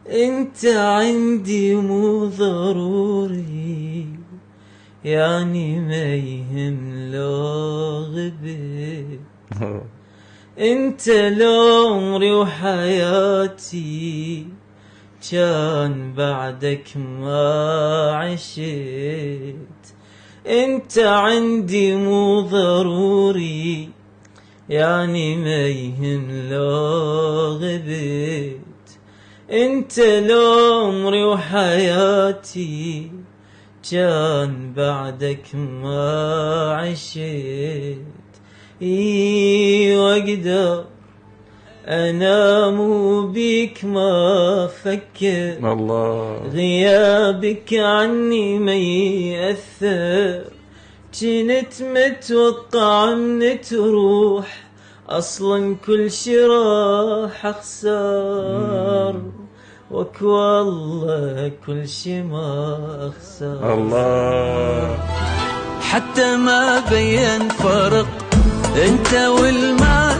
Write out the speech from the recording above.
انت عندي مو ضروري، يعني ما يهم لو غبت. انت لو عمري وحياتي، كان بعدك ما عشت. انت عندي مو ضروري، يعني ما يهم لو غبت. انت لو عمري وحياتي، كان بعدك ما عشت. واقدر انا مو بيك ما فكر، الله. غيابك عني ما يأثر. كنت متوقع من تروح، اصلا كل شي راح اخسر. وك والله كل شي ما اخسر. الله. حتى ما بين فرق انت والما